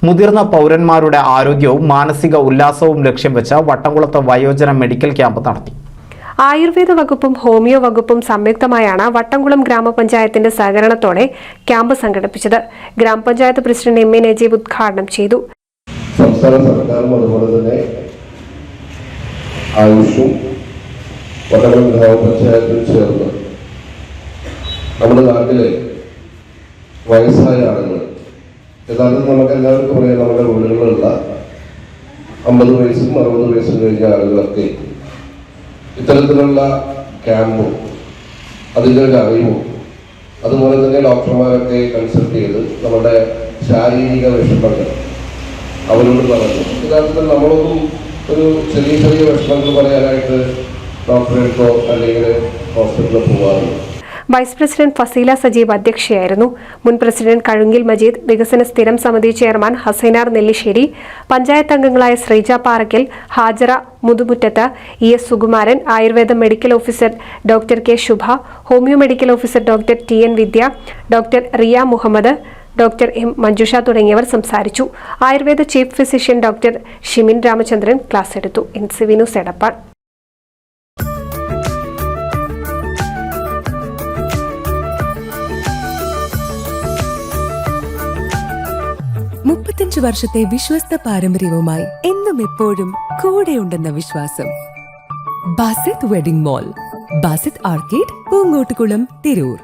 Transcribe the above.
മുതിർന്ന പൗരന്മാരുടെ ആരോഗ്യവും മാനസിക ഉല്ലാസവും ലക്ഷ്യം വെച്ച് വട്ടംകുളത്ത് വയോജന മെഡിക്കൽ ക്യാമ്പ് നടത്തി. ആയുർവേദ വകുപ്പും ഹോമിയോ വകുപ്പും സംയുക്തമായാണ് വട്ടംകുളം ഗ്രാമപഞ്ചായത്തിന്റെ സഹകരണത്തോടെ ക്യാമ്പ് സംഘടിപ്പിച്ചത്. ഗ്രാമപഞ്ചായത്ത് പ്രസിഡന്റ് എം എ നജീബ് ഉദ്ഘാടനം ചെയ്തു. സംസ്ഥാന സർക്കാരും അതുപോലെ തന്നെ ആയുഷും വട്ടംകുളം ഗ്രാമപഞ്ചായത്തും ചേർന്ന് നമ്മുടെ നാട്ടിലെ വയസ്സായ ആളുകൾ, യഥാർത്ഥത്തിൽ നമുക്ക് എല്ലാവർക്കും അറിയാം, നമ്മുടെ വീടുകളിലുള്ള 50 വയസ്സും 60 വയസ്സും കഴിഞ്ഞ ആളുകളൊക്കെ ഇത്തരത്തിലുള്ള ക്യാമ്പും അതിൻ്റെ ഒരു അറിവും അതുപോലെ തന്നെ ഡോക്ടർമാരൊക്കെ കൺസൾട്ട് ചെയ്ത് നമ്മുടെ ശാരീരിക വിഷമങ്ങൾ അവരോട് പറഞ്ഞു. യഥാർത്ഥത്തിൽ നമ്മളൊന്നും ഒരു ചെറിയ ചെറിയ വിഷമങ്ങൾ പറയാനായിട്ട് ഡോക്ടറെ അടുത്തോ അല്ലെങ്കിൽ ഹോസ്പിറ്റലിൽ പോകാറുണ്ട്. വൈസ് പ്രസിഡന്റ് ഫസീല സജീവ് അധ്യക്ഷയായിരുന്നു. മുൻ പ്രസിഡന്റ് കഴുങ്ങിൽ മജീദ്, വികസന സ്ഥിരം സമിതി ചെയർമാൻ ഹസൈനാർ നെല്ലിശ്ശേരി, പഞ്ചായത്ത് അംഗങ്ങളായ Sreeja Parakkal, Hajara Muthumuttath, ES Sukumaran, Ayurveda medical officer doctor K Shubha, homeo medical officer doctor TN Vidya, doctor Riya Muhammad, doctor M Manjusha തുടങ്ങിയവർ സംസാരിച്ചു. Ayurveda chief physician doctor Shimin Ramachandran class എടുത്തു. NCV news Edappal. 35 വർഷത്തെ വിശ്വസ്ത പാരമ്പര്യവുമായി എന്നും എപ്പോഴും കൂടെയുണ്ടെന്ന വിശ്വാസം. Basith wedding mall, Basith arcade, Poongottukulam, Tirur.